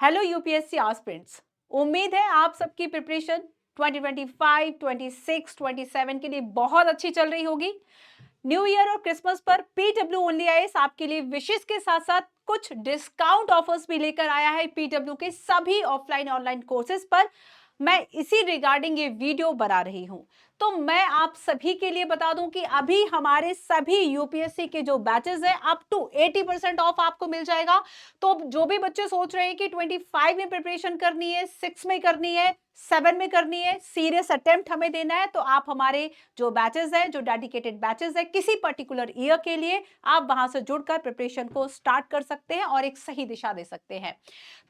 Hello UPSC aspirants. उम्मीद है आप सबकी प्रिपरेशन 2025, 26, 27 के लिए बहुत अच्छी चल रही होगी। न्यू ईयर और क्रिसमस पर पीडब्ल्यू ओनली आईएएस आपके लिए विशेष के साथ साथ कुछ डिस्काउंट ऑफर्स भी लेकर आया है पीडब्ल्यू के सभी ऑफलाइन ऑनलाइन कोर्सेज पर। मैं इसी रिगार्डिंग ये वीडियो बना रही हूं। तो मैं आप सभी के लिए बता दूं कि अभी हमारे सभी यूपीएससी के जो बैचेस हैं अप टू 80% ऑफ आपको मिल जाएगा। तो जो भी बच्चे सोच रहे हैं कि 25 में प्रिपरेशन करनी है, 6 में करनी है, 7 में करनी है, सीरियस अटेम्प्ट हमें देना है, तो आप हमारे जो बैचेस हैं, जो डेडिकेटेड बैचेस हैं किसी पर्टिकुलर ईयर के लिए, आप वहां से जुड़कर प्रिपरेशन को स्टार्ट कर सकते हैं और एक सही दिशा दे सकते हैं।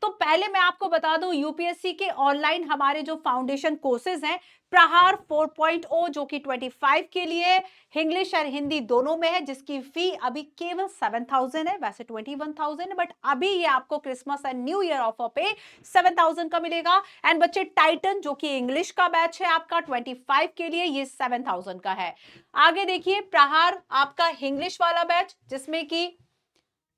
तो पहले मैं आपको बता दूं यूपीएससी के ऑनलाइन हमारे जो फाउंडेशन कोर्सेज हैं, प्रहार 4.0 जो कि 25 के लिए इंग्लिश और हिंदी दोनों में है, जिसकी फी अभी केवल 7,000 है, वैसे 21,000 है, बट अभी ये आपको Christmas and new year offer पे 7,000 का मिलेगा। एंड बच्चे टाइटन जो कि इंग्लिश का बैच है आपका 25 के लिए, ये 7,000 का है। आगे देखिए प्रहार आपका इंग्लिश वाला बैच जिसमें कि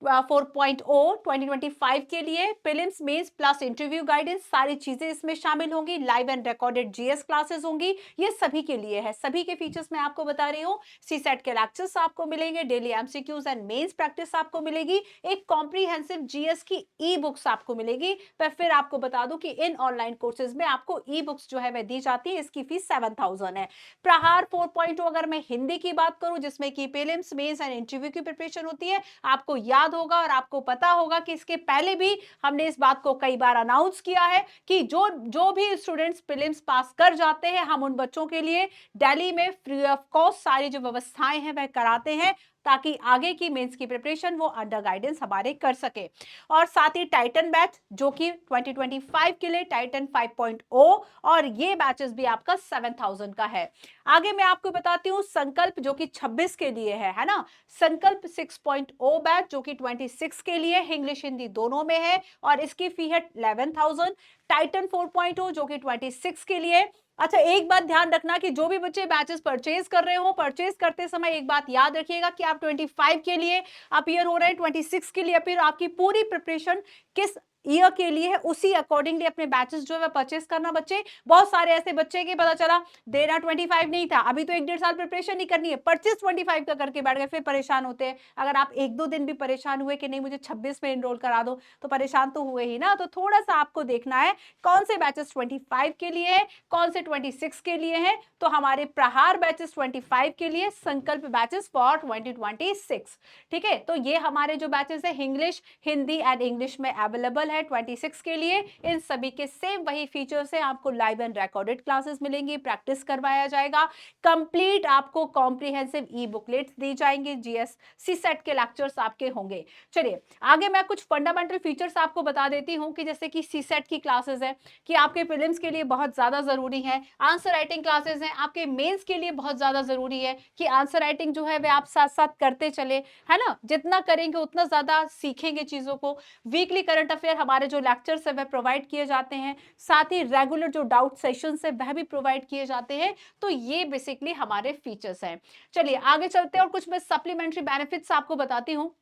4.0 2025 के लिए prelims mains plus interview guidance सारी चीजें इसमें शामिल होंगी। Live and recorded GS classes होंगी, ये सभी के लिए है। सभी के फीचर्स मैं आपको बता रही हूँ। सीसेट के लेक्चर्स आपको मिलेंगे, daily MCQs and mains practice आपको मिलेगी, एक कॉम्प्रिहेंसिव जीएस की ई बुक्स आपको मिलेगी। पर फिर आपको बता दूं कि इन ऑनलाइन कोर्सेज में आपको ई बुक्स जो है वह दी जाती है, इसकी फीस 7,000 है। प्रहार 4.0 अगर मैं हिंदी की बात करूं जिसमें कि प्रीलिम्स मेंस एंड इंटरव्यू की प्रिपरेशन होती है, आपको याद होगा और आपको पता होगा कि इसके पहले भी हमने इस बात को कई बार अनाउंस किया है कि जो जो भी स्टूडेंट्स प्रीलिम्स पास कर जाते हैं, हम उन बच्चों के लिए दिल्ली में फ्री ऑफ कॉस्ट सारी जो व्यवस्थाएं हैं वह कराते हैं, ताकि आगे की मेंस की प्रिपरेशन वो अंडर गाइडेंस हमारे कर सके। और साथ ही टाइटन बैच जो कि 2025 के लिए टाइटन 5.0, और ये बैचेस भी आपका 7,000 का है। आगे मैं आपको बताती हूँ संकल्प जो कि 26 के लिए है ना। संकल्प 6.0 बैच जो कि 26 के लिए इंग्लिश हिंदी दोनों में है और इसकी फी है 11,000। टाइटन 4.0 जो कि 26 के लिए। अच्छा, एक बात ध्यान रखना कि जो भी बच्चे बैचेस परचेज कर रहे हो, परचेज करते समय एक बात याद रखिएगा कि आप 25 के लिए अपीयर हो रहे हैं, 26 के लिए अपीयर, आपकी पूरी प्रिपरेशन किस ईयर के लिए है उसी अकॉर्डिंगली अपने बैचेस जो है परचेस करना। बच्चे, बहुत सारे ऐसे बच्चे के पता चला देना 25 नहीं था, अभी तो 1-1.5 साल प्रिपरेशन नहीं करनी है, परचेस 25 का करके बैठ गए, फिर परेशान होते हैं। अगर आप 1-2 दिन भी परेशान हुए कि नहीं मुझे 26 में एनरोल करा दो, तो परेशान तो हुए ही ना। तो थोड़ा सा आपको देखना है कौन से बैचेस 25 के लिए है, कौन से 26 के लिए है। तो हमारे प्रहार बैचेस 25 के लिए, संकल्प बैचेस फॉर 2026। ठीक है, तो ये हमारे जो बैचेस है इंग्लिश हिंदी एंड इंग्लिश में अवेलेबल है 26 के लिए। इन सभी के सेम वही फीचर्स है, आपको लाइव एंड रिकॉर्डेड क्लासेस मिलेंगी, प्रैक्टिस करवाया जाएगा, कंप्लीट आपको कॉम्प्रिहेंसिव ई बुकलेट्स दी जाएंगे, जीएस सीसेट के लेक्चर्स आपके होंगे। चलिए आगे मैं कुछ फंडामेंटल फीचर्स आपको बता देती हूं कि जैसे कि सीसेट की क्लासेस है कि आपके प्रीलिम्स के लिए बहुत ज्यादा जरूरी है। आंसर राइटिंग क्लासेस हैं आपके मेंस के लिए बहुत ज्यादा जरूरी है कि आंसर राइटिंग जो है वह आप साथ साथ करते चले, है ना। जितना करेंगे उतना ज्यादा सीखेंगे चीजों को। वीकली करंट अफेयर हमारे जो लेक्चर्स है वह प्रोवाइड किए जाते हैं, साथ ही रेगुलर जो डाउट सेशंस है वह भी प्रोवाइड किए जाते हैं। तो ये बेसिकली हमारे फीचर्स हैं। चलिए आगे चलते हैं और कुछ मैं सप्लीमेंट्री बेनिफिट्स आपको बताती हूँ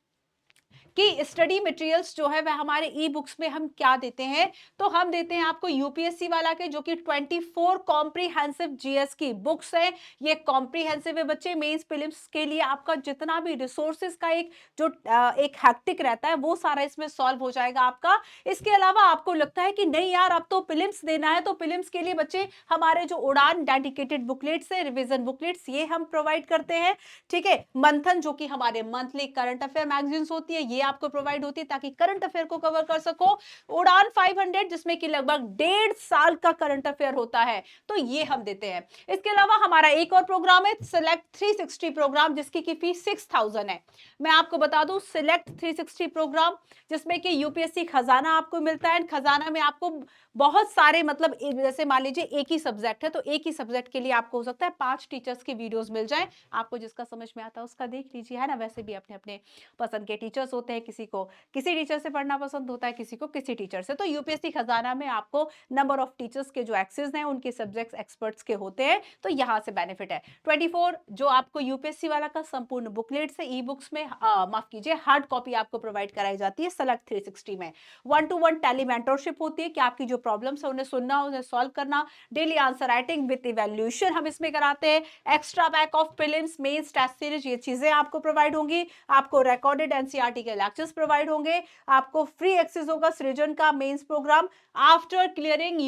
कि स्टडी मटेरियल्स जो है वह हमारे ई बुक्स में हम क्या देते हैं। तो हम देते हैं आपको यूपीएससी वाला के जो कि 24 कॉम्प्रिहेंसिव जीएस की बुक्स है। ये कॉम्प्रिहेंसिव है बच्चे, मेंस प्रीलिम्स के लिए आपका जितना भी रिसोर्सेज का एक जो एक हैक्टिक रहता है वो सारा इसमें सॉल्व हो जाएगा आपका। इसके अलावा आपको लगता है कि नहीं यार अब तो प्रीलिम्स देना है, तो प्रीलिम्स के लिए बच्चे हमारे जो उड़ान डेडिकेटेड बुकलेट्स है, रिविजन बुकलेट्स, ये हम प्रोवाइड करते हैं। ठीक है, मंथन जो कि हमारे मंथली करंट अफेयर मैगजीन्स होती है ये आपको प्रोवाइड होती है ताकि करंट अफेयर को कवर कर सको। उड़ान 500 जिसमें कि लगभग 1.5 साल का करंट अफेयर होता है, तो ये हम देते हैं। इसके अलावा हमारा एक और प्रोग्राम है सिलेक्ट 360 प्रोग्राम, जिसकी की फीस 6,000 है। मैं आपको बता दूं सिलेक्ट 360 प्रोग्राम जिसमें कि यूपीएससी खजाना आपको मिलता है। खजाना में आपको बहुत सारे मतलब जैसे मान लीजिए एक ही सब्जेक्ट है तो एक ही सब्जेक्ट के लिए आपको हो सकता है 5 टीचर्स की वीडियोस मिल जाए, आपको जिसका समझ में आता है उसका देख लीजिए, है ना। वैसे भी अपने अपने पसंद के टीचर्स होते हैं, है, किसी को किसी टीचर से पढ़ना पसंद होता है, किसी को किसी टीचर से। तो यूपीएससी खजाना में आपको नंबर ऑफ टीचर्स के जो एक्सेस हैं उनके सब्जेक्ट्स एक्सपर्ट्स के होते हैं, तो यहाँ से बेनिफिट है। 24 जो आपको यूपीएससी वाला का संपूर्ण बुकलेट से ई बुक्स में माफ कीजिए हार्ड कॉपी आपको प्रोवाइड कराई जाती है सेलेक्ट 360 में। 1-to-1 टेली मेंटरशिप होती है कि आपकी जो प्रॉब्लम्स है उन्हें सुनना, उन्हें सॉल्व करना। Daily answer writing with evaluation हम इसमें कराते हैं। Extra back of prelims mains test series ये चीजें आपको प्रोवाइड होंगी। आपको रिकॉर्डेड एनसीईआरटी के लेक्चर्स प्रोवाइड होंगे। आपको फ्री एक्सेस होगा सृजन का mains program after clearing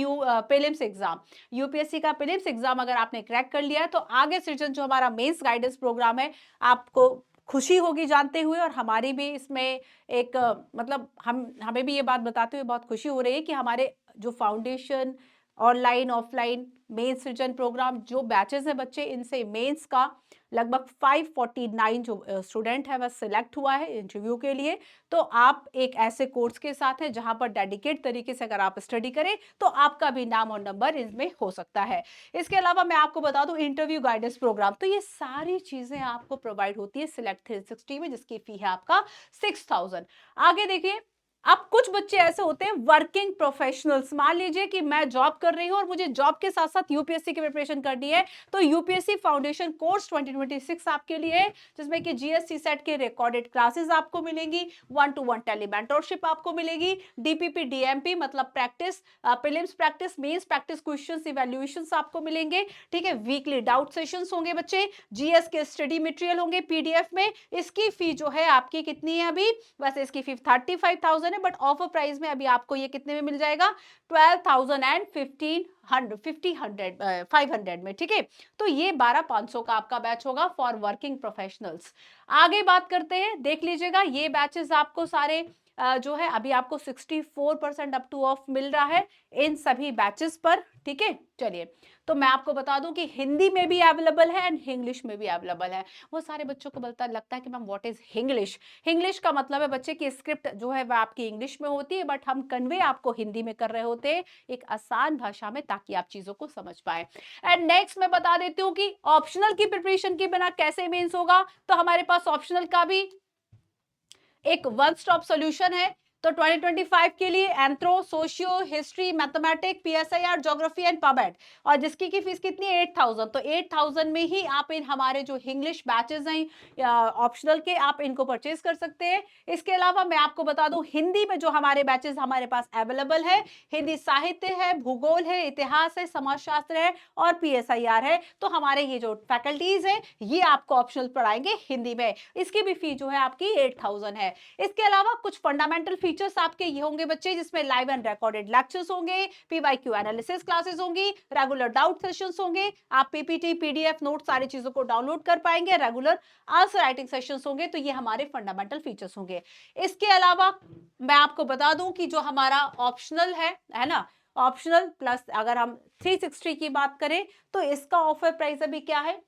prelims exam. UPSC का प्रीलिम्स एग्जाम अगर आपने क्रैक कर लिया है तो आगे सृजन जो हमारा मेंस गाइडेंस प्रोग्राम है आपको खुशी होगी जानते हुए, और हमारी भी इसमें एक मतलब हमें भी ये बात बताते हुए बहुत खुशी हो रही है कि हमारे जो फाउंडेशन ऑनलाइन ऑफलाइन मेंस सृजन प्रोग्राम जो बैचेस हैं बच्चे, इनसे मेंस का लगभग 549 जो स्टूडेंट है वह सिलेक्ट हुआ है इंटरव्यू के लिए। तो आप एक ऐसे कोर्स के साथ हैं जहां पर डेडिकेट तरीके से अगर आप स्टडी करें तो आपका भी नाम और नंबर इनमें हो सकता है। इसके अलावा मैं आपको बता दूं इंटरव्यू गाइडेंस प्रोग्राम, तो ये सारी चीजें आपको प्रोवाइड होती है सिलेक्ट 360 में, जिसकी फी है आपका 6000। आगे देखिए, अब कुछ बच्चे ऐसे होते हैं वर्किंग प्रोफेशनल्स, मान लीजिए कि मैं जॉब कर रही हूं और मुझे जॉब के साथ साथ यूपीएससी की प्रिपरेशन करनी है, तो यूपीएससी फाउंडेशन कोर्स 2026 आपके लिए है, जिसमें कि जीएससी सेट के रिकॉर्डेड क्लासेस आपको मिलेंगी, 1-to-1 टेली मेंटरशिप आपको मिलेगी, डीपीपी डीएमपी मतलब practice prelims practice mains practice questions evaluations आपको मिलेंगे। ठीक है, वीकली डाउट सेशंस होंगे बच्चे, जीएस के स्टडी मटेरियल होंगे पीडीएफ में। इसकी फी जो है आपकी कितनी है अभी, वैसे इसकी फी 35,000 है, बट ऑफर प्राइस में अभी आपको ये कितने में मिल जाएगा, 12,000 एंड 500 में। ठीक है, तो ये 12,500 का आपका बैच होगा फॉर वर्किंग प्रोफेशनल्स। आगे बात करते हैं, देख लीजिएगा ये बैचेस आपको सारे जो है अभी आपको 64% अप टू ऑफ मिल रहा है इन सभी बैचेस पर। ठीक है, चलिए तो मैं आपको बता दूं कि हिंदी में भी अवेलेबल है एंड इंग्लिश में भी अवेलेबल है। वो सारे बच्चों को लगता है कि ma'am what is English. English का मतलब है बच्चे की स्क्रिप्ट जो है वह आपकी इंग्लिश में होती है, बट हम कन्वे आपको हिंदी में कर रहे होते हैं एक आसान भाषा में, ताकि आप चीजों को समझ पाए। एंड नेक्स्ट मैं बता देती हूँ कि ऑप्शनल की प्रिपरेशन के बिना कैसे मेंस होगा। तो हमारे पास ऑप्शनल का भी एक वन स्टॉप सॉल्यूशन है। तो 2025 के लिए anthro, socio, history, mathematics, PSIR, geography and pub ad, और जिसकी की फीस कितनी है 8,000। तो 8,000 में ही आप इन हमारे जो इंग्लिश बैचेस हैं ऑप्शनल के, आप इनको परचेज कर सकते हैं। इसके अलावा मैं आपको बता दूं हिंदी में जो हमारे बैचेस हमारे पास अवेलेबल है, हिंदी साहित्य है, भूगोल है, इतिहास है, समाजशास्त्र है और पीएसआईआर है। तो हमारे ये जो फैकल्टीज है ये आपको ऑप्शनल पढ़ाएंगे हिंदी में, इसकी भी फी जो है आपकी 8,000 है। इसके अलावा कुछ फंडामेंटल फीचर्स आपके ये होंगे बच्चे, जिसमें लाइव एंड रिकॉर्डेड लेक्चर्स होंगे, पीवाईक्यू एनालिसिस क्लासेस होंगी, रेगुलर डाउट सेशंस होंगे, आप पीपीटी पीडीएफ नोट सारी चीजों को डाउनलोड कर पाएंगे, रेगुलर आंसर राइटिंग सेशंस होंगे। तो ये हमारे फंडामेंटल फीचर्स होंगे। इसके अलावा मैं आपको बता दूं कि जो हमारा ऑप्शनल है ना, ऑप्शनल प्लस अगर हम 360 की बात करें तो इसका ऑफर प्राइस अभी क्या है,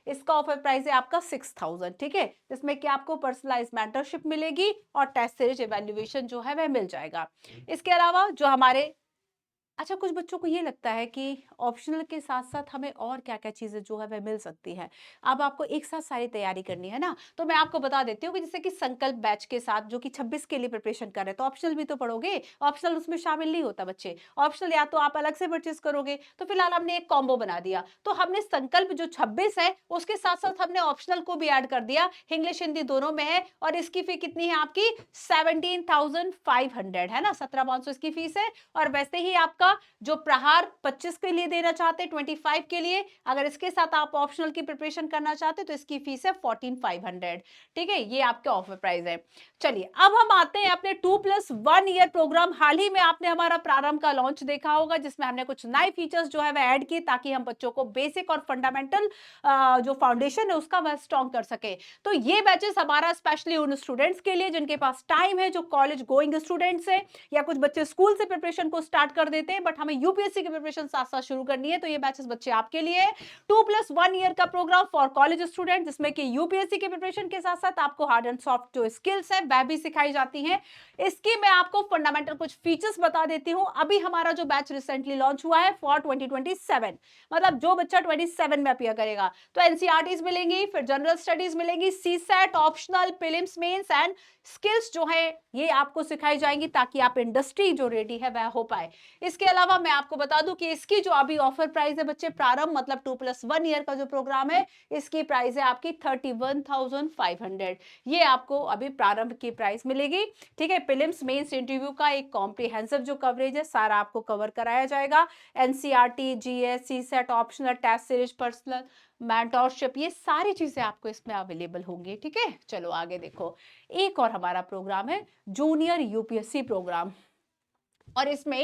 इसका ऑफर प्राइस है आपका 6,000। ठीक है, जिसमें कि आपको पर्सनलाइज मेंटरशिप मिलेगी और टेस्ट सीरीज इवैल्यूएशन जो है वह मिल जाएगा। इसके अलावा जो हमारे अच्छा, कुछ बच्चों को ये लगता है कि ऑप्शनल के साथ-साथ हमें और क्या-क्या चीज़ें जो है वह मिल सकती हैं। अब आपको एक साथ सारी तैयारी करनी है ना, तो मैं आपको बता देती हूँ कि जैसे कि संकल्प बैच के साथ जो कि 26 के लिए प्रिपरेशन कर रहे हैं, तो ऑप्शनल भी तो पढ़ोगे, ऑप्शनल उसमें शामिल नहीं होता बच्चे। ऑप्शनल या तो आप अलग से परचेज़ करोगे, तो फिलहाल हमने एक कॉम्बो बना दिया। तो हमने संकल्प जो 26 है, उसके साथ-साथ हमने ऑप्शनल को भी ऐड कर दिया, इंग्लिश हिंदी दोनों में है, और इसकी फी कितनी है आपकी 17,500 है ना, 17,500 इसकी फीस है। और वैसे ही आपका जो प्रहार 25 के लिए देना चाहते हैं, 25 के लिए, अगर इसके साथ आप ऑप्शनल की प्रिपरेशन करना चाहते हैं तो इसकी फीस है 14,500। ठीक है, ये आपके ऑफर प्राइस है। चलिए अब हम आते हैं अपने 2+1 ईयर प्रोग्राम। हाल ही में आपने हमारा प्रारंभ का लॉन्च देखा होगा, जिसमें हमने कुछ नए फीचर्स जो है वह ऐड किए, ताकि हम बच्चों को बेसिक और फंडामेंटल जो फाउंडेशन है उसका वह स्ट्रॉन्ग कर सके। तो ये बैचेस हमारा स्पेशली उन स्टूडेंट्स के लिए जिनके पास टाइम है, जो कॉलेज गोइंग स्टूडेंट्स है, या कुछ बच्चे स्कूल से प्रिपरेशन को स्टार्ट कर देते हैं करेंगे, बट हमें यूपीएससी की प्रिपरेशन साथ साथ शुरू करनी है, तो ये बैचेस बच्चे आपके लिए है। 2+1 ईयर का प्रोग्राम फॉर कॉलेज स्टूडेंट, जिसमें कि यूपीएससी के प्रिपरेशन के साथ साथ आपको हार्ड एंड सॉफ्ट जो स्किल्स है वह भी सिखाई जाती है। इसकी मैं आपको फंडामेंटल कुछ फीचर्स बता देती हूं। अभी हमारा जो बैच रिसेंटली लॉन्च हुआ है फॉर 2027, मतलब जो बच्चा 27 में अपियर करेगा, तो एनसीईआरटीज मिलेंगी, फिर जनरल स्टडीज मिलेंगी, CSAT, optional, prelims, mains and skills जो है ये आपको सिखाई जाएंगी, ताकि आप इंडस्ट्री जो रेडी है वह हो पाए। इसके अलावा मैं आपको बता दूं कि इसकी जो अभी ऑफर प्राइस है बच्चे, प्रारंभ मतलब 2+1 ईयर का जो प्रोग्राम है, इसकी प्राइस है आपकी 31,500। ये आपको अभी प्रारंभ की प्राइस मिलेगी, ठीक है। प्रीलिम्स, मेंस, इंटरव्यू का एक कॉम्प्रिहेंसिव जो कवरेज है सारा आपको कवर कराया जाएगा। NCERT, GS, CSAT, optional, test series, personal mentorship, ये सारी चीजें आपको इसमें अवेलेबल होंगी, ठीक है। चलो आगे देखो, एक और हमारा प्रोग्राम है जूनियर यूपीएससी प्रोग्राम, और इसमें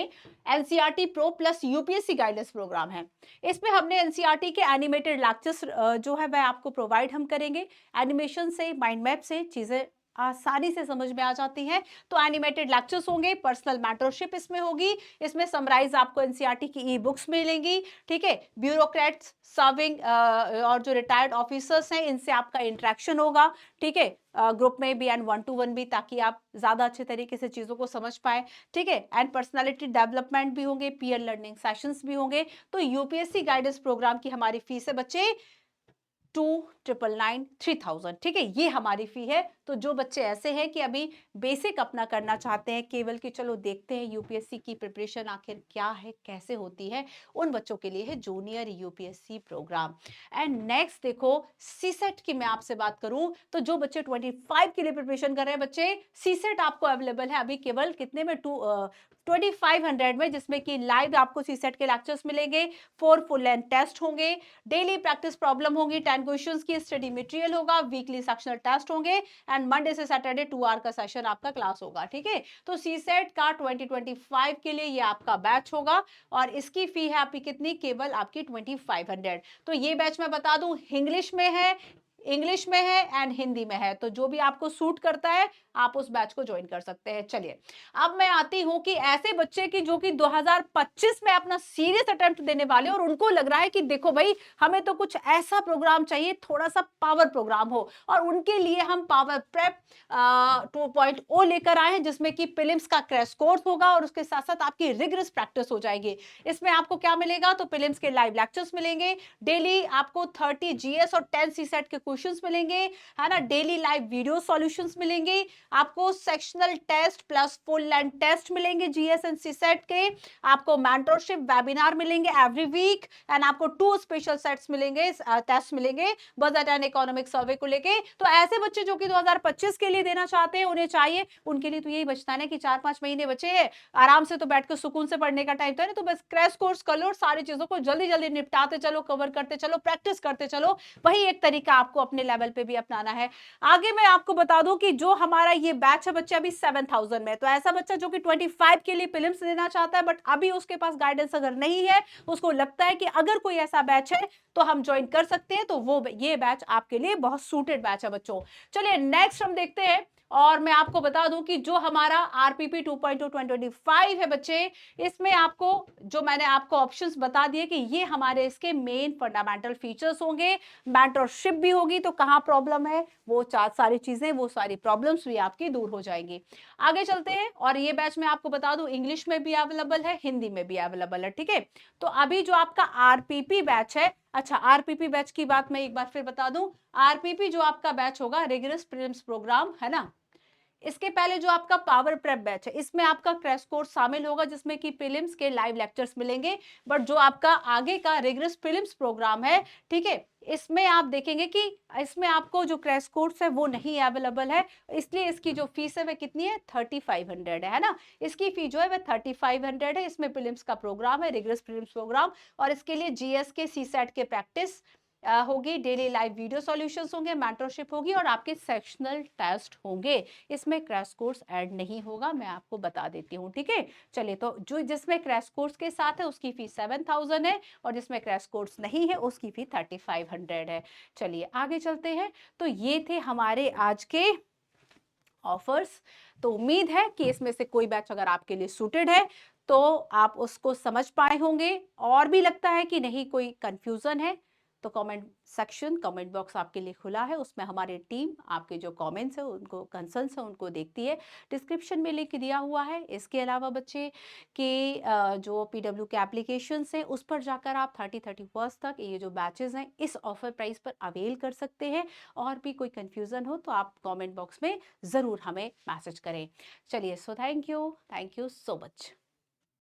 NCERT pro plus UPSC guidance program है। इसमें हमने एनसीईआरटी के एनिमेटेड लेक्चर्स जो है वह आपको प्रोवाइड हम करेंगे। एनिमेशन से, माइंड मैप से चीजें आसानी से समझ में आ जाती हैं। तो एनिमेटेड लेक्चर्स होंगे, पर्सनल मेंटरशिप इसमें होगी, इसमें समराइज आपको एनसीईआरटी की ई बुक्स मिलेंगी, ठीक है। ब्यूरोक्रेट्स, सर्विंग और जो रिटायर्ड ऑफिसर्स हैं इनसे आपका इंटरेक्शन होगा, ठीक है, ग्रुप में भी एंड 1-to-1 भी, ताकि आप ज्यादा अच्छे तरीके से चीजों को समझ पाए, ठीक है। एंड पर्सनालिटी डेवलपमेंट भी होंगे, पीयर लर्निंग सेशंस भी होंगे। तो यूपीएससी गाइडेंस प्रोग्राम की हमारी फीस है बच्चे 2,999,3,000, ठीक है, ये हमारी फी है। तो जो बच्चे ऐसे हैं कि अभी बेसिक अपना करना चाहते हैं, केवल कि चलो देखते हैं यूपीएससी की प्रिपरेशन आखिर क्या है, कैसे होती है, उन बच्चों के लिए है junior UPSC program. And next देखो, सीसेट की मैं आपसे बात करूं तो जो बच्चे 25 के लिए प्रिपरेशन कर रहे हैं बच्चे, सीसेट आपको अवेलेबल है अभी केवल कितने में, 2500 में, जिसमें कि लाइव आपको सीसेट के लेक्चर्स मिलेंगे, 4 फुल लेंथ टेस्ट होंगे, डेली प्रैक्टिस प्रॉब्लम होगी, 10 क्वेश्चंस की स्टडी मटेरियल होगा, वीकली सेक्शनल टेस्ट होंगे, एंड मंडे से सैटरडे 2 आवर का सेशन आपका क्लास होगा, ठीक है। तो सीसेट का 2025 के लिए ये आपका बैच होगा, और इसकी फी है आपकी कितनी, केवल आपकी 2500। तो ये बैच मैं बता दूं इंग्लिश में है, इंग्लिश में है एंड हिंदी में है, तो जो भी आपको सूट करता है आप उस बैच को ज्वाइन कर सकते हैं। चलिए अब मैं आती हूं कि ऐसे बच्चे की जो कि 2025 में अपना सीरियस अटेम्प्ट देने वाले, और उनको लग रहा है कि देखो भाई हमें तो कुछ ऐसा प्रोग्राम चाहिए, थोड़ा सा पावर प्रोग्राम हो, और उनके लिए हम पावर प्रेप 2.0 लेकर आए हैं, जिसमें कि प्रीलिम्स का क्रैश कोर्स होगा और उसके साथ साथ आपकी रिगरस प्रैक्टिस हो जाएगी। इसमें आपको क्या मिलेगा, तो प्रीलिम्स के लाइव लेक्चर्स मिलेंगे, डेली आपको 30 जीएस और 10 सीसेट के क्वेश्चंस मिलेंगे, है ना, डेली लाइव वीडियो सॉल्यूशंस मिलेंगे, आपको sectional test plus full length test मिलेंगे जीएस एंड सीसेट के, आपको मेंटरशिप वेबिनार मिलेंगे एवरी वीक, एंड आपको 2 स्पेशल सेट्स मिलेंगे, टेस्ट मिलेंगे बजट एंड इकोनॉमिक सर्वे को लेके। तो ऐसे बच्चे जो कि 2025 के लिए देना चाहते हैं, उन्हें चाहिए, उनके लिए तो यही बचता है ना कि 4-5 महीने बचे हैं, आराम से तो बैठ के सुकून से पढ़ने का टाइम तो है ना, तो बस क्रैश कोर्स कर लो और सारी चीजों को जल्दी जल्दी निपटाते चलो, कवर करते चलो, प्रैक्टिस करते चलो, वही एक तरीका आपको अपने लेवल पे भी अपनाना है। आगे मैं आपको बता दूं कि जो हमारा ये बैच है बच्चे अभी 7,000 में, तो ऐसा बच्चा जो कि 25 के लिए प्रीलिम्स देना चाहता है, बट अभी उसके पास गाइडेंस अगर नहीं है, उसको लगता है कि अगर कोई ऐसा बैच है तो हम ज्वाइन कर सकते हैं, तो वो ये बैच आपके लिए बहुत सूटेड बैच है बच्चों। चलिए नेक्स्ट हम देखते हैं, और मैं आपको बता दूं कि जो हमारा आरपीपी 2.0 2025 है बच्चे, इसमें आपको जो मैंने आपको ऑप्शंस बता दिए कि ये हमारे इसके मेन फंडामेंटल फीचर्स होंगे, मेंटरशिप भी होगी, तो कहां प्रॉब्लम है वो सारी चीजें, वो सारी प्रॉब्लम्स भी आपकी दूर हो जाएंगी। आगे चलते हैं, और ये बैच मैं आपको बता दूं इंग्लिश में भी अवेलेबल है, हिंदी में भी अवेलेबल है, ठीक है। तो अभी जो आपका आरपीपी बैच है, अच्छा आरपीपी बैच की बात मैं एक बार फिर बता दूं, आरपीपी जो आपका बैच होगा रिगरस प्रीलिम्स प्रोग्राम है ना, इसके पहले जो आपका पावर प्रेप बैच है, इसमें आपका क्रैश कोर्स शामिल होगा, जिसमें कि प्रीलिम्स के लाइव लेक्चर्स मिलेंगे, बट जो आपका आगे का रिगरस प्रीलिम्स प्रोग्राम है, ठीक है, इसमें आप देखेंगे कि इसमें आपको जो क्रैश कोर्स है वो नहीं अवेलेबल है, इसलिए इसकी जो फीस है वह कितनी है, 3500 है ना, इसकी फी जो है वह 3500 है। इसमें प्रीलिम्स का प्रोग्राम है, रिगरस प्रीलिम्स प्रोग्राम, और इसके लिए जीएस के सीसेट के प्रैक्टिस होगी, डेली लाइव वीडियो सॉल्यूशंस होंगे, मेंटरशिप होगी, और आपके सेक्शनल टेस्ट होंगे। इसमें क्रैश कोर्स ऐड नहीं होगा, मैं आपको बता देती हूँ, ठीक है। चलिए, तो जो जिसमें क्रैश कोर्स के साथ है उसकी फीस 7000 है, और जिसमें क्रैश कोर्स नहीं है उसकी फी 3500 है। चलिए आगे चलते हैं। तो ये थे हमारे आज के ऑफर्स। तो उम्मीद है कि इसमें से कोई बैच अगर आपके लिए सूटेड है तो आप उसको समझ पाए होंगे। और भी लगता है कि नहीं कोई कंफ्यूजन है, तो कमेंट सेक्शन, कमेंट बॉक्स आपके लिए खुला है, उसमें हमारी टीम आपके जो कमेंट्स है उनको, कंसर्न्स है उनको देखती है। डिस्क्रिप्शन में लिंक दिया हुआ है। इसके अलावा बच्चे के जो पीडब्ल्यू के एप्लीकेशंस हैं उस पर जाकर आप 31 तक ये जो बैचेस हैं इस ऑफर प्राइस पर अवेल कर सकते हैं। और भी कोई कंफ्यूजन हो तो आप कमेंट बॉक्स में ज़रूर हमें मैसेज करें। चलिए, so thank you so much.